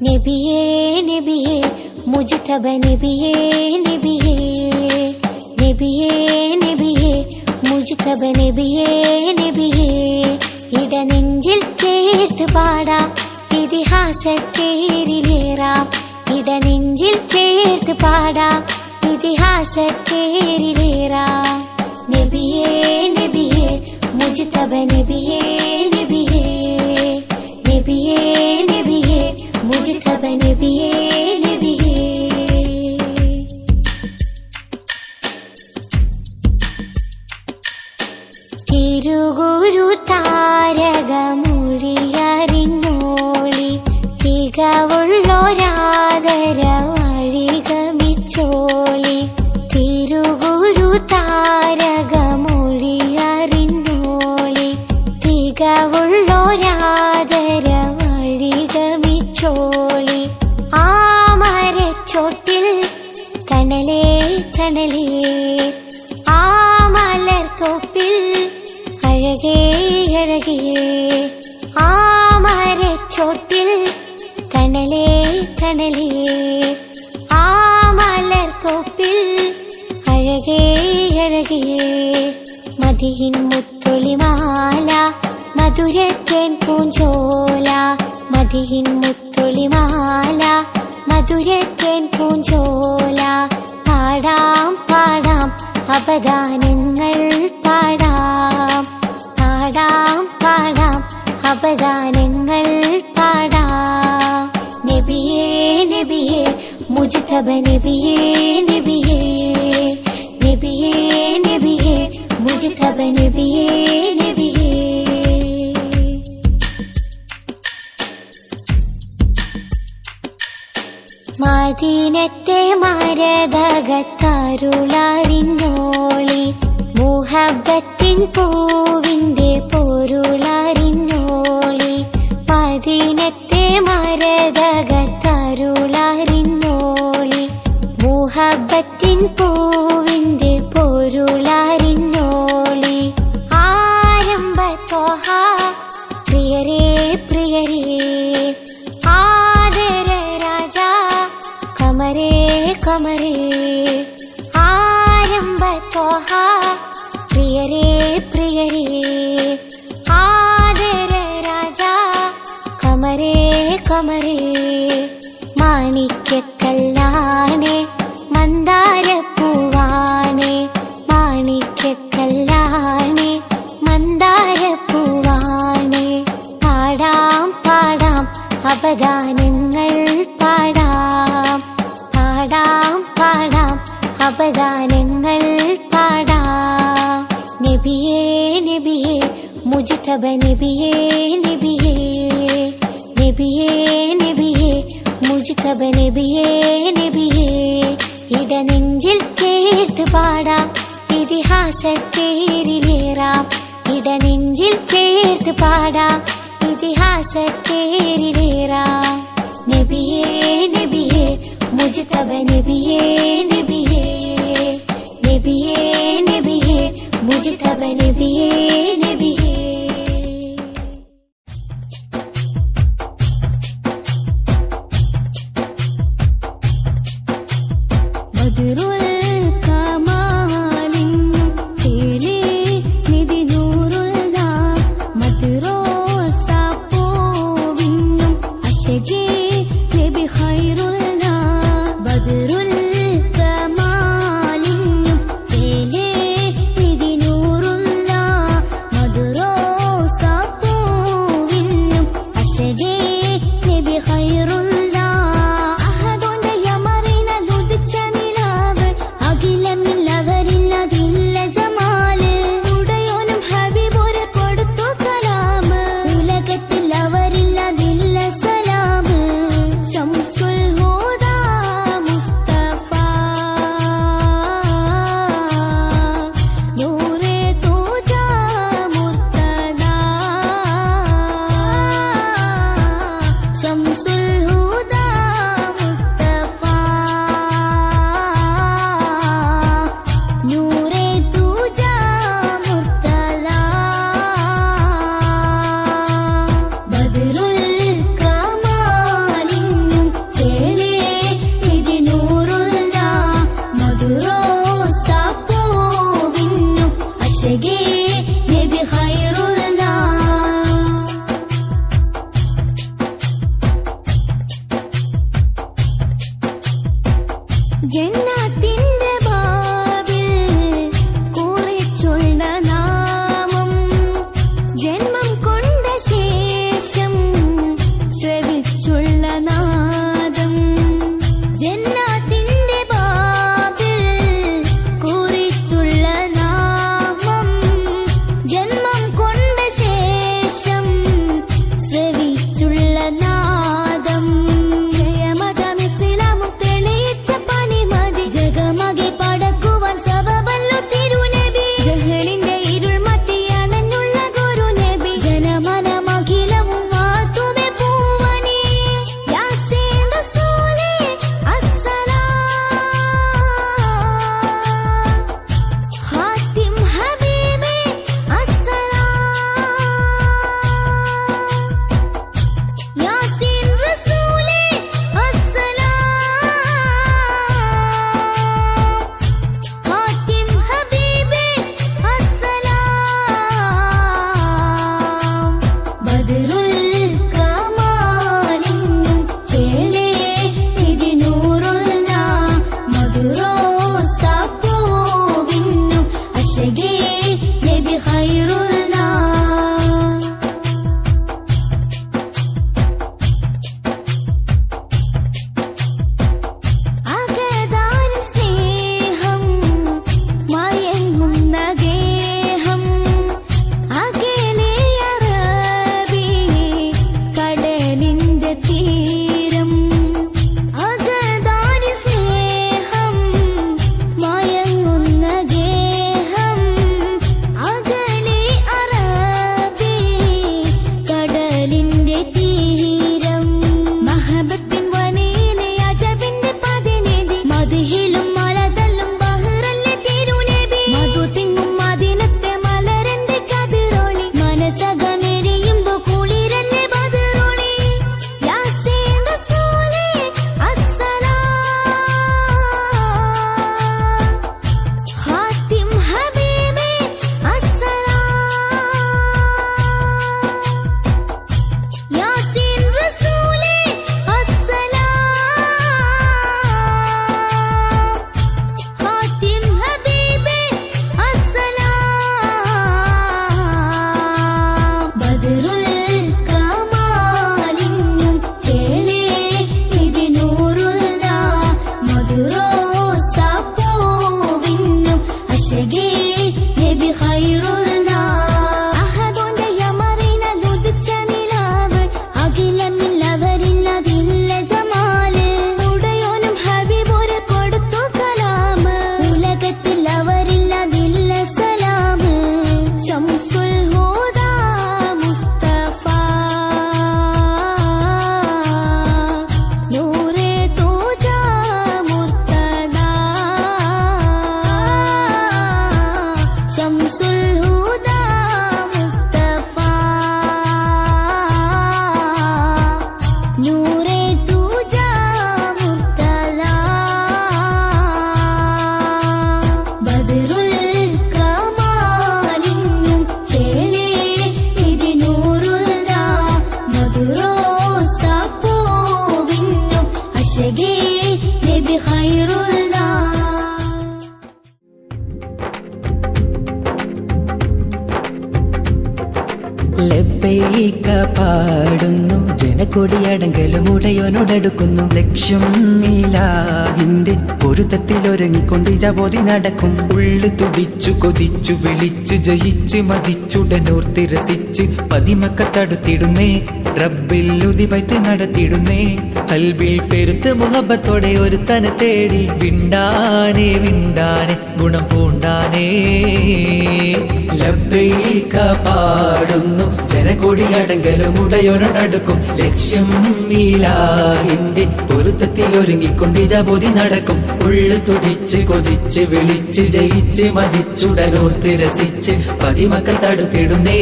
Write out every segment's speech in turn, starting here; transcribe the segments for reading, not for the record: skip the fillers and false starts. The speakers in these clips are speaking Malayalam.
നബിയേ നബിയേ മുജ്തബ നബിയേ നബിയേ നബിയേ നബിയേ മുജ്തബ നബിയേ നബിയേ ഇടനെഞ്ചിൽ ചേർത്ത് പാടാം ഇതിഹാസത്തേരിലേറാം ഇടനെഞ്ചിൽ ചേർത്ത് പാടാം ഇതിഹാസത്തേരിലേറാം നബിയേ നബിയേ മുജ്തബ നബിയേ നബിയേ നബിയേ നബിയേ മുജ്തബ നബിയേ നബിയേ തിരുഗുരു താരകമൊഴിയറിഞ്ഞോളി തികവുള്ളൊരാദര വഴിഗമിച്ചോളി തിരുഗുരു താരകമൊഴിയറിഞ്ഞോളി തികവുള്ളൊരാദര വഴിഗമിച്ചോളി ആ മരച്ചോട്ടിൽ തണലേ തണലേ ആ മലർത്തോപ്പിൽ അഴകേ അഴകേ ആ മരച്ചോട്ടിൽ തണലേ തണലേ ആ മലർത്തോപ്പിൽ അഴകേ അഴകേ മതിയിൻ മുത്തൊളിമാല മധുരത്തേൻ പൂഞ്ചോല മതിയിൻ മുത്തൊളിമാല മധുരത്തേൻ പൂഞ്ചോല പാടാം പാടാം അപദാനങ്ങൾ പാടാം പാടാം പാടാം അപദാനങ്ങൾ പാടാം നബിയേ നബിയേ മുജ്തബ നബിയേ നബിയേ നബിയേ നബിയേ മുജ്തബ നബിയേ നബിയേ മദീനത്തെ മരതകത്തരുളറിഞ്ഞോളി മുഹബ്ബത്തിൻ പൂവിന്റെ പൊരുളറിഞ്ഞോളി മദീനത്തെ മരതകത്തരുളറിഞ്ഞോളി മുഹബ്ബത്തിൻ പൂവിന്റെ പൊരുളറിഞ്ഞോളി ആരംഭത്തോഹ പ്രിയരേ പ്രിയരേ ആദര രാജാ കമരേ കമരേ ആരംഭത്തോഹ പ്രിയരേ പ്രിയരേ ആദര രാജാ കമരേ കമരേ മാണിക്യക്കല്ലാണേ മന്ദാരപ്പൂവാണേ മാണിക്യക്കല്ലാണേ മന്ദാരപ്പൂവാണേ പാടാം പാടാം അപദാനങ്ങൾ പാടാം പാടാം പാടാം അപദാനങ്ങൾ പാടാം നബിയേ നബിയേ മുജ്തബ നബിയേ നബിയേ നബിയേ നബിയേ മുജ്തബ നബിയേ നബിയേ ഇടനെഞ്ചിൽ ചേർത്ത് പാടാം ഇതിഹാസത്തേരിലേറാം ഇടനെഞ്ചിൽ ചേർത്ത് പാടാം ഇതിഹാസത്തേരിലേറാം നബിയേ നബിയേ മുജ്തബ നബിയേ നബിയേ നബിയേ നബിയേ മുജ്തബ നബിയേ നബിയേ ബദറുൽ കമാലിന്നും തേലേ നിധി നൂറുള്ള മദ്റോസപ്പോവിന്നും അശകേ നബി ഖൈറുള്ള ബദറുൽ കമാലിന്നും തേലേ നിധി നൂറുള്ള മദ്റോസപ്പോവിന്നും അശകേ നബി ഖൈറുള്ള അഹദോന്റെ യമറിന ലുദിച്ച നിലാവ് ജന്നത്തിന്റെ ബാബിൽ കുറിച്ചുള്ള നാമം ജന്മം കൊണ്ട ശേഷം ശ്രവിച്ചുള്ള നാദം ജന്നത്തിന്റെ ബാബിൽ കുറിച്ചുള്ള നാമം ജന്മം കൊണ്ട ശേഷം ശ്രവിച്ചുള്ള നാദം ജയമതം ഇസ്ലാമും തെളിയിച്ച പനിമതി ജഗമകെ പടക്കുവാൻ സബബല്ലു തിരുനബി ജഹലിന്റെ ഇരുൾ മാറ്റി അണഞ്ഞുള്ള ഗുരുനബി ജനമനമഖിലവും വാഴ്ത്തുമേ പൂവനി യാസീൻ റസൂലേ അസ്സലാം ഖാതിം ഹബീബേ അസ്സലാം യാസീൻ റസൂലേ അസ്സലാം ഖാതിം ഹബീബേ അസ്സലാം ബദറുൽ കമാലിന്നും കേളേ ഇതിനൂറുള്ള മധുരോസ പൂവിന്നും അശകേ നബി ഖൈറുള്ള അകതാനും സ്നേഹം മയങ്ങുന്ന ഗേഹം അകലെ അറബി കടലിന്റെ തീരം അകതാനും സ്നേഹം മയങ്ങുന്ന ഗേഹം അകലെ അറബി കടലിന്റെ തീരം മഹബത്തിൻ വനയിലെ അജബിന്റെ പതിനിധി മദ്ഹിലും മലതല്ലും ബഹ്റല്ലേ തിരുനബി മധു തിങ്ങും മദീനത്തെ മലരന്റെ കതിരൊളി മനസ്സകമെരിയുമ്പോ കുളിരല്ലേ ബദറൊളി യാസീൻ റസൂലേ അസ്സലാം ഖാതിം ഹബീബേ അസ്സലാം യാസീൻ റസൂലേ അസ്സലാം ഖാതിം ഹബീബേ അസ്സലാം ബദറുൽ കമാലിന്നും ചേലേ ഇതിനൂറുള്ള മധുരോസ പൂവിന്നും അശകേ നബി ഖൈറുള്ള അഹദോന്റെ യമറിനാൽ ഉദിച്ച നിലാവ് അഖിലമില്ലവരില്ലതില്ല ജമാല് ഉടയോനും ഹബീബോര് കൊടുത്തു കലാമ് ഉലകത്തിൽ അവരില്ലതില്ല സലാമ് ശംസുൽ ഹുദാ മുസ്തഫ നൂറേ തൂജാ മുർത്തദാ ശംസുൽ ഹുദാ മുസ്തഫ നൂറേ തൂജാ മുർത്തദാ ബദറുൽ കമാലിന്നും ചേലേ ഇതിനൂറുള്ള മധുരോസ പൂവിന്നും അശകേ നബി ഖൈറുള്ള ലബ്ബൈക പാടുന്നു ജനക്കൊടിയടങ്കലും ഉടയോനോടടുക്കുന്നു ലക്ഷ്യം ഇലാഹിന്റെ പൊരുത്തത്തിലൊരുങ്ങിക്കൊണ്ട് ജബോധി നടക്കും ഉള്ളു തുടിച്ചു കൊതിച്ചു വിളിച്ചു ജയിച്ചു മതിച്ചുടനോർത്തി രസിച്ച് പതിമക്ക തടുത്തിടുന്നേ റബ്ബിൽ ഉദിപൈത്ത് നടത്തിടുന്നേ കൽബിൽ പെരുത്ത് മുഹബത്തോടെ ഒരുത്തനെ തേടി വിണ്ടാനെ വിണ്ടാനെ ഗുണം പൂണ്ടാനേ ലബ്ബൈക പാടുന്നു ജനകൊടിയടങ്കലും ഉടയോനടുക്കും ലക്ഷ്യം ഇലാഹിന്റെ പൊരുത്തത്തിൽ ഒരുങ്ങിക്കൊണ്ട് ജബോധി നടക്കും ഉള്ളു തുടിച്ച് കൊതിച്ച് വിളിച്ച് ജയിച്ച് മതിച്ചുടനോർത്ത് രസിച്ച് പതിമക്ക തടുത്തിടുന്നേ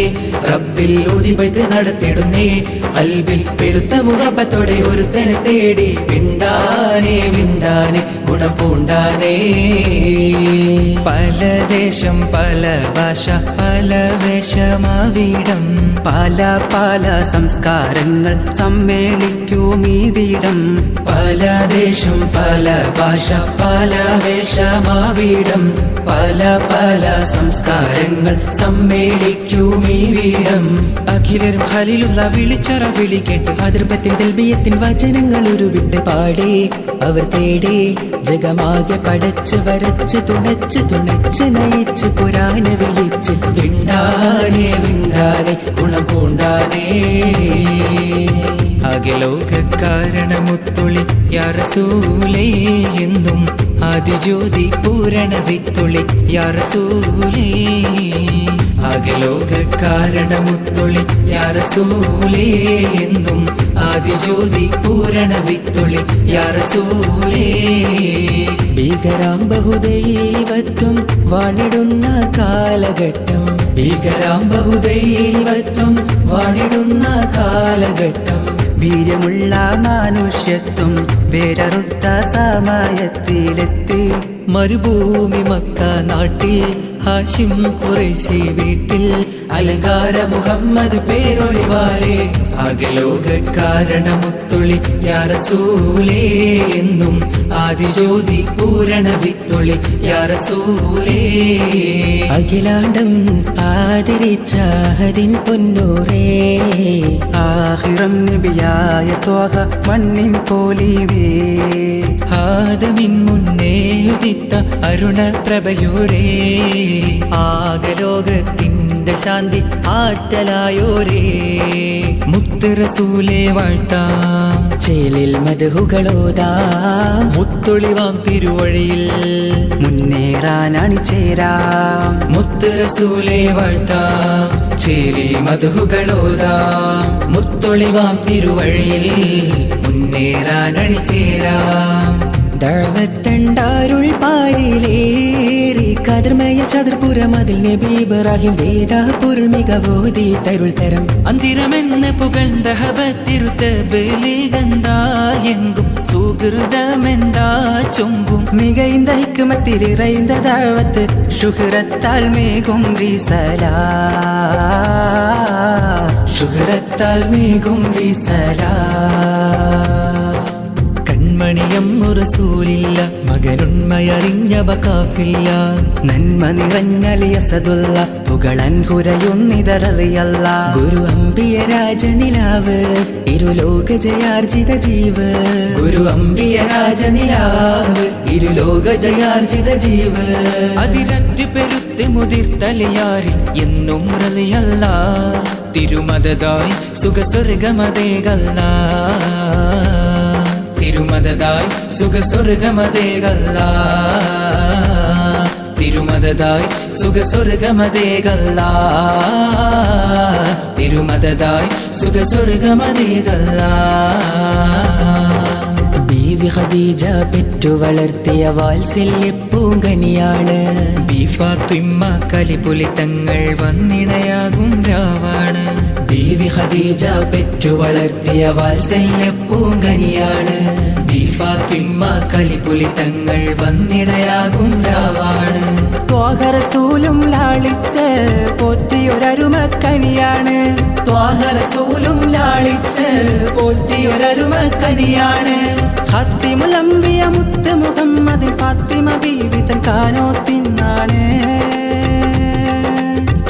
റബ്ബിൽ ഊതിപൈത്ത് നടത്തിടുന്നേ കൽബിൽ പെരുത്ത മുഹബത്തോടെ ഒരുത്തനെ തേടി വിണ്ടാനെ വിണ്ടാനെ ഗുണം പൂണ്ടാനേ പല ദേശം പല ഭാഷ പല വേഷമാവിടം, പല പല സംസ്കാരങ്ങൾ സമ്മേളിക്കും ഈ വീടം. പല ദേശം പല ഭാഷ പല വേഷമാവിടം, പല പല സംസ്കാരങ്ങൾ സമ്മേളിക്കും ഈ വീടം. അഖിലരും ഖലീലുള്ള വിളിച്ചറ വിളി കേട്ട് അതിർപ്പത്തിൻ തെൽബിയത്തിൻ വചനങ്ങൾ ഉരുവിട്ട് പാടി അവർ തേടി ജഗമാകെ പടച്ച് വരച്ച് തുണച്ച് തുണച്ച് നയിച്ച് പുരാനെ വിളിച്ച് വിണ്ടാനെ വിണ്ടാനെ ഗുണം പൂണ്ടാനേ. അഖിലോകാരണമുത്തുളി യാ റസൂലേ എന്നും ആദിജ്യോതി പൂരണ വിത്തുളി യാ റസൂലേ. അഖിലോകാരണമുത്തുളി യാ റസൂലേ എന്നും ആദിജ്യോതി പൂരണ വിത്തുളി യാ റസൂലേ. ഭീകരാം ബഹുദൈവത്വം വാണിടുന്ന കാലഘട്ടം, ഭീകരാം ബഹുദൈവത്വം വാണിടുന്ന കാലഘട്ടം. വീര്യമുള്ള മനുഷ്യത്വം വേരറുത്ത സമയത്തിലെത്തി. മരുഭൂമി മക്ക നാട്ടിൽ ഹാഷിം ഖുറൈശി വീട്ടിൽ അലങ്കാര മുഹമ്മദ് പേരൊളിവാലേ. അഖിലോകാരണമുത്തുളി യാ റസൂലേ എന്നും ആദിജ്യോതി പൂരണ വിത്തുളി യാ റസൂലേ. അഖിലാണ്ടം ആദരിച്ച ഹദിൻ പൊന്നൂറേ, ആഹിറം നബിയായ ത്വാഹ മണ്ണിൻ പോലിവേ. ആദമിൻ മുന്നേ ഉദിത്ത അരുണ പ്രഭയോരേ, ആകലോകത്തിന്റെ ശാന്തി ആറ്റലായോരേ. മുത്ത് റസൂലേ വാഴ്ത്താം, ചേലിൽ മദ്ഹുകളോതാം, മുത്തൊളിവാം തിരുവഴിയിൽ മുന്നേറാനാണി ചേരാം. മുത്ത് റസൂലേ വാഴ്ത്താം, ചേരി മധുകളോതാം, മുത്തൊളിവാം തിരുവഴിയിൽ മുന്നേറാനണിചേരാം. ദഅവത്തണ്ടാരുൾ പാരിലേറി കതിർമയ ചതുർപുരം അതിൽ നബി ഇബ്രാഹിം വേദ പൊരുൾ മികവോതി തരുൾ തരം. അന്തിരമെന്ന് പുകഴ്ന്ന ഹബത്തിരുത്തബലികന്താ എങ്കും സുഹൃതമെന്താ ചൊങ്കും. മികൈந்த ഹിക്മത്തിൽ ഇറൈந்த ദഅവത്ത് ശുഹ്റത്താൽ മേഘും റിസലാ, ശുഹ്റത്താൽ മേഘും റിസലാ. കൺമണിയം റസൂലില്ല മകനുണ്മയറിഞ്ഞ ബകാഫില്ല. നന്മ നിറഞ്ഞലിയസദുള്ള പുകളൻ ഹുരയുന്നിതറിയല്ല. ഗുരു അംബിയ രാജനിലാവ് ഇരുലോക ജയാർജിത ജീവ്. ഗുരു അംബിയ രാജനിലാവ് ഇരുലോക ജയാർജിത ജീവ്. അതിരറ്റ് പെരുത്ത് മുതിർത്തലിയാരി എന്നും റളിയല്ല. തിരുമദതായി സുഖസ്വർഗമതേകല്ല, തിരുമദതായി സുഖസ്വർഗമതേകല്ല, തിരുമദതായി സുഖസ്വർഗമതേകല്ല, തിരുമദതായി സുഖസ്വർഗമതേകല്ല. ബീവി ഖദീജ പെറ്റു വളർത്തിയ വാത്സല്യ പൂങ്കനിയാണ്. ബി ഫാത്തിമ കലിപുലി തങ്ങൾ വന്നിണയാകും രാവാണ്. ബീവി ഖദീജ പെറ്റു വളർത്തിയ വാത്സല്യ പൂങ്കനിയാണ്. ബി ഫാത്തിമ കലിപുലി തങ്ങൾ വന്നിണയാകും രാവാണ്. ത്വാഹ റസൂലും ലാളിച്ച് പോറ്റിയൊരരുമക്കനിയാണ്. ത്വാഹ റസൂലും ലാളിച്ച് പോറ്റിയൊരരുമക്കനിയാണ്. ഖാത്തിമുൽ അംബിയ മുത്ത് മുഹമ്മദ് ഫാത്തിമ ബീവി തൻ കാനോത്തിന്നാണ്.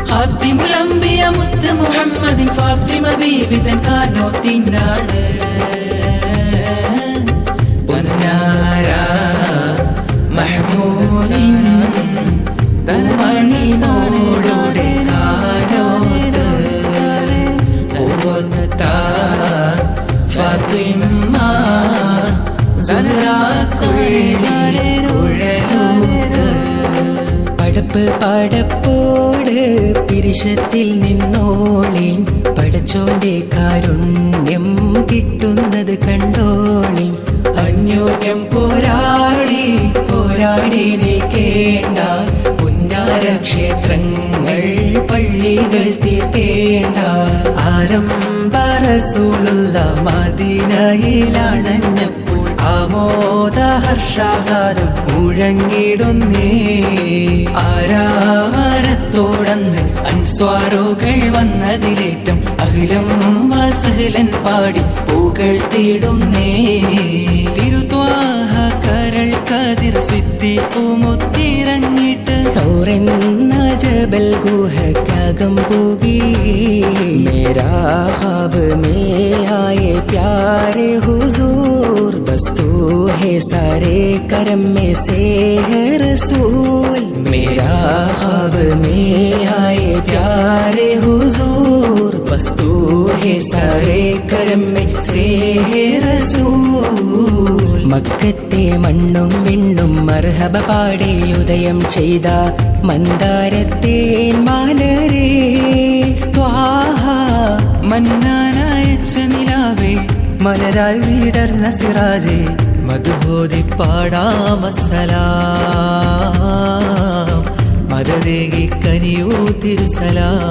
ഖാത്തിമുൽ അംബിയ മുത്ത് മുഹമ്മദ് ഫാത്തിമ ബീവി തൻ കാനോത്തിന്നാണ്. പൊന്നാര മഹ്മൂദിൻ തന്മണിനോടുടെ കാനോത്ത് ഓത്ത ഫാത്തിമ പടപ്പ് പടപ്പോട് പിരിശത്തിൽ നിന്നോളീം, പടച്ചോന്റെ കാരുണ്യം കിട്ടുന്നത് കണ്ടോളീം. അന്യോന്യം പോരാടി പോരാടി നിൽക്കേണ്ട, പുണ്യാരക്ഷേത്രങ്ങൾ പള്ളികൾ തീർക്കേണ്ട. ആരംഭ റസൂലുള്ള മദീനയിലണഞ്ഞപ്പോൾ ആമോദ ഹർഷാഹാരം മുഴങ്ങിടുന്നേ. ആരാമരത്ത് സ്വലാത്തോടന്ന് അൻസ്വാറുകൾ വന്നതിലേറ്റം അഖിലം വസഹലൻ പാടി പൂകൾ തേടുന്നേ തിരുത്വാഹ കരൾ കതിർ സിദ്ധിക്കുമുത്തിറങ്ങിട്ട് സൗറെന്ന ജബൽ ഗുഹക്കകം പോകി മേരാ ഖ്വാബ് മേ ആയേ പ്യാരെ ഹുസൂർ ബസ് തൂ ഹേ സാരേ കരം മേ സേ ഹേ റസൂൽ മേരാ ഖ്വാബ് മേ ആയേ പ്യാരെ ഹുസൂർ ബസ് തൂ ഹേ സാരേ കരം മേ സേ ഹേ റസൂൽ മക്കത്തെ മണ്ണും വിണ്ണും മർഹബ പാടി ഉദയം ചെയ്ത മന്ദാരത്തേൻ മാലരേ ത്വാഹ മന്നാനായച്ച നിലാവേ മലരായി വീടർന്ന സിറാജേ മധുബോധി പാടാമസലാം മദദേകി കനിയൂ തിരുസലാം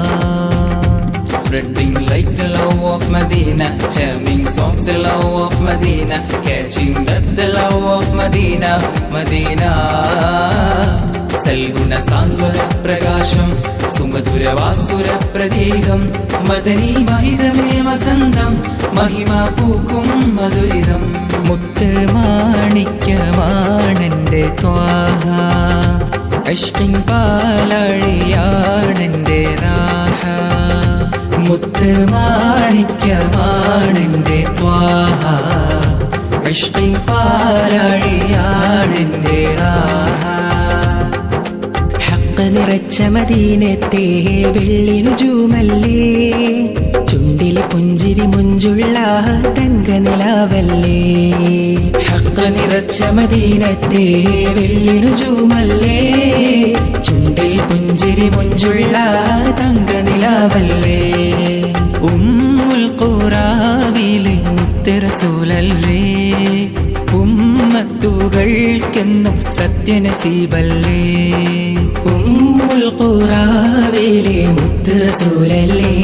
Spreading like the love of Medina, jamming songs the love of Medina, catching up the love of Medina, Medina. സൽഗുണ സാന്ത്വന പ്രകാശം സുമധുര വാസുര പ്രതീകം മദനി മഹിതമേ വസന്തം മഹിമ പൂക്കും മധുരിതം മുത്ത് മാണിക്യമാണെന്റെ ത്വാഹ ഇഷ്കിൻ പാലഴിയാണെന്റെ രാഹ മുത്ത് മാണിക്യമാണെന്റെ ത്വാഹ ഇഷ്കിൻ പാലഴിയാണെന്റെ രാഹ ഹഖ് നിറച്ച മദീനത്തെ വെള്ളിനുജൂമല്ലേ ചുണ്ടിൽ പുഞ്ചിരി മുഞ്ചുള്ള തങ്കനിലാവല്ലേ ഹഖ് നിറച്ച മദീനത്തെ വെള്ളിനുജൂമല്ലേ ചുണ്ടിൽ പുഞ്ചിരി മുഞ്ചുള്ള തങ്കനിലാവല്ലേ ഉമ്മുൽ ഖുറാവിലെ മുത്ത് റസൂലല്ലേ ഉമ്മത്തുകൾക്കെന്നും സത്യനസീബല്ലേ ഉമ്മുൽ ഖുറാവിലെ മുത്ത് റസൂലല്ലേ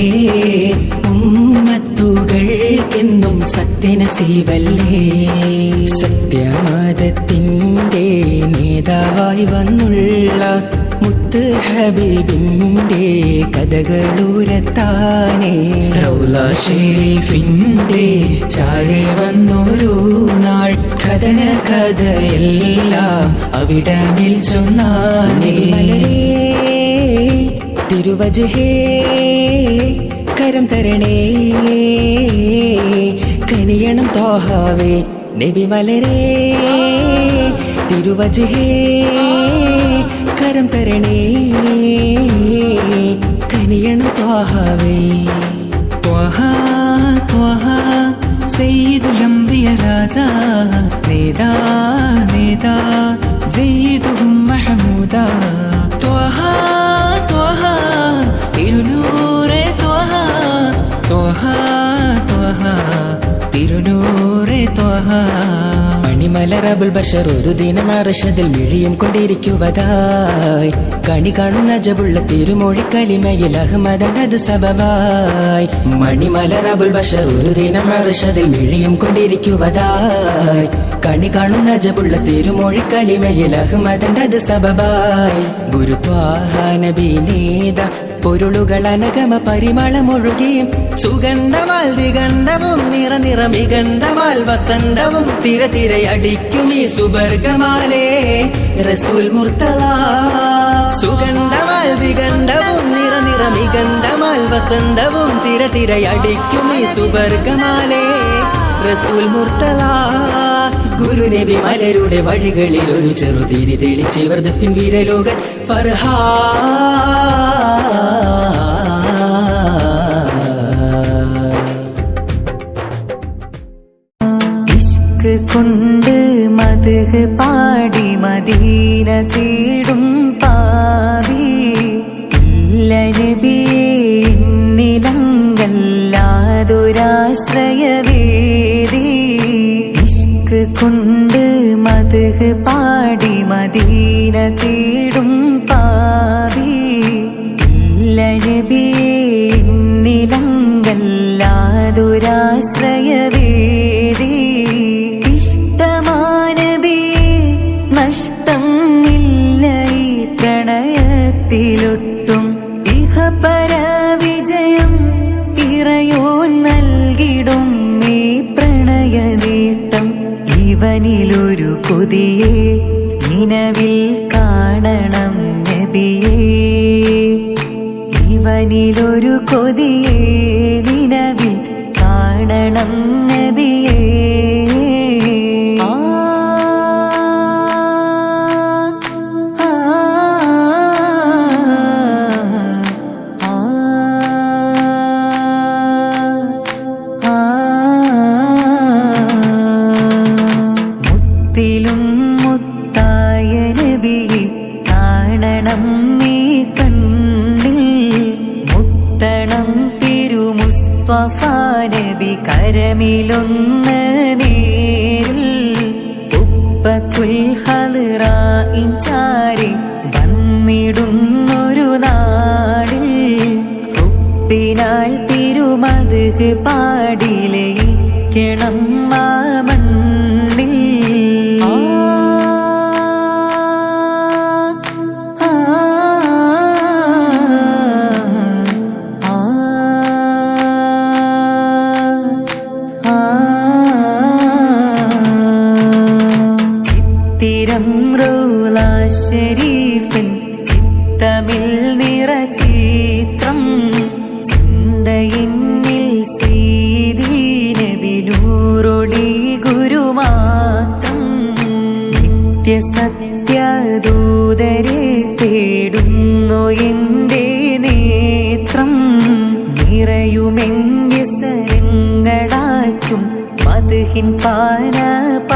ഉമ്മത്തുകൾക്കെന്നും സത്യനസീബല്ലേ സത്യമതത്തിൻ്റെ നേതാവായി വന്നുള്ള മുത്ത് ഹബീബിന്റെ കഥകളൂരത്താനേ റൗള ഷരീഫിന്റെ ചാരെ വന്നൊരു നാൾ കഥന കഥയെല്ലാം അവിടമിൽ ചൊന്നാനേ തിരുവജഹേ കരം തരണേ കനിയണം തോഹാവേ നബി മലരേ തിരുവജഹേ കരം തരണേ കനിയണം ത്വാഹാവേ ത്വഹ ത്വഹ സയ്യിദുൽ അംബിയ രാജാ നേതാ നേതാ ജയ്യിദുഹും മഹമൂദാ ത്വഹ ത്വഹ തിരുനൂറേ ത്വഹ ത്വഹ ത്വഹ തിരുനൂറേ ത്വഹ മണിമലറബുൽ ബഷർ ഒരു ദിനം അർശദിൽ മിഴിയും കൊണ്ടിരിക്കുവതായി കണി കാണുന്ന ജബുള്ള തിരുമൊഴി കലിമയിൽ അഹ്മദത് സബബായി മണിമലറബുൽ ബഷർ ഒരു ദിനം അർശദിൽ മിഴിയും കൊണ്ടിരിക്കുവതായി കണി കാണുന്ന ജബുള്ള തിരുമൊഴി കലിമയിൽ അഹ്മദത് സബബായി ഗുരുത്വാഹ നബി നേത പൊരുളുകൾ അനഗമ പരിമളമൊഴുകിയും സുഗന്ധമാൽ ദിഗന്ധവും നിറമികന്ധമാൽ വസന്തവും തിരതിരയടിക്കും ഈ സുബർഗമാലേ റസൂൽ മുർത്തല സുഗന്ധമാൽ ദിഗന്ധവും നിറമികന്ധമാൽ വസന്തവും തിരതിരയടിക്കും ഈ സുബർഗമാലേ റസൂൽ മുർത്തല ഗുരുനബി മലരുടെ വഴികളിൽ ഒരു ചെറുതിരി തെളിച്ചിവർ ദഫിൻ വീരലോകൻ ഫർഹാ ഇഷ്ക് കൊണ്ട് മദ്ഹ് പാടി മദീന തേടും പാവി ഇല്ല നബിയേ നിലങ്കല്ലാതൊരാശ്രയവേദി ഇഷ്ക് കൊണ്ട് മദ്ഹ് പാടി മദീന തേടും പാവി ഇല്ല നബിയേ നിലങ്കല്ലാതൊരാശ്രയവേദി ഇഷ്ടമാനബിയേ നഷ്ടം ഇല്ല ഈ പ്രണയത്തിലൊട്ടും കൊതിയേ നിലവിൽ കാണണം നബിയേ ഇവനിലൊരു കൊതിയേ നിലവിൽ കാണണം നബിയേ മുത്തിലും മുത്തായ നബിയെ കാണണം നീ കണ്ണിൽ മുത്തണം തിരുമുസ്തഫ നബി കരമിലൊന്ന് നേരിൽ ഉപ്പത്തുൽ ഹദ്റാഇൻ ചാരി വന്നിടുന്നൊരു നാടിൽ ഉപ്പിനാൽ തിരുമദ്ഹ് പാടിലയിക്കണം മാമണ്ണിൽ ചിത്തിരം റൗള ശരീഫിൻ ചിത്തമിൽ നിറചിത്രം ചിന്തയിന്നിൽ സീതി നബി നൂറൊളി ഗുരുമാത്രം നിത്യസത്യദൂതരെ തേടുന്നു എന്റെ നേത്രം നിറയുമെന്റെ സരങ്ങളാറ്റും മദ്ഹിൻ പാനപാത്രം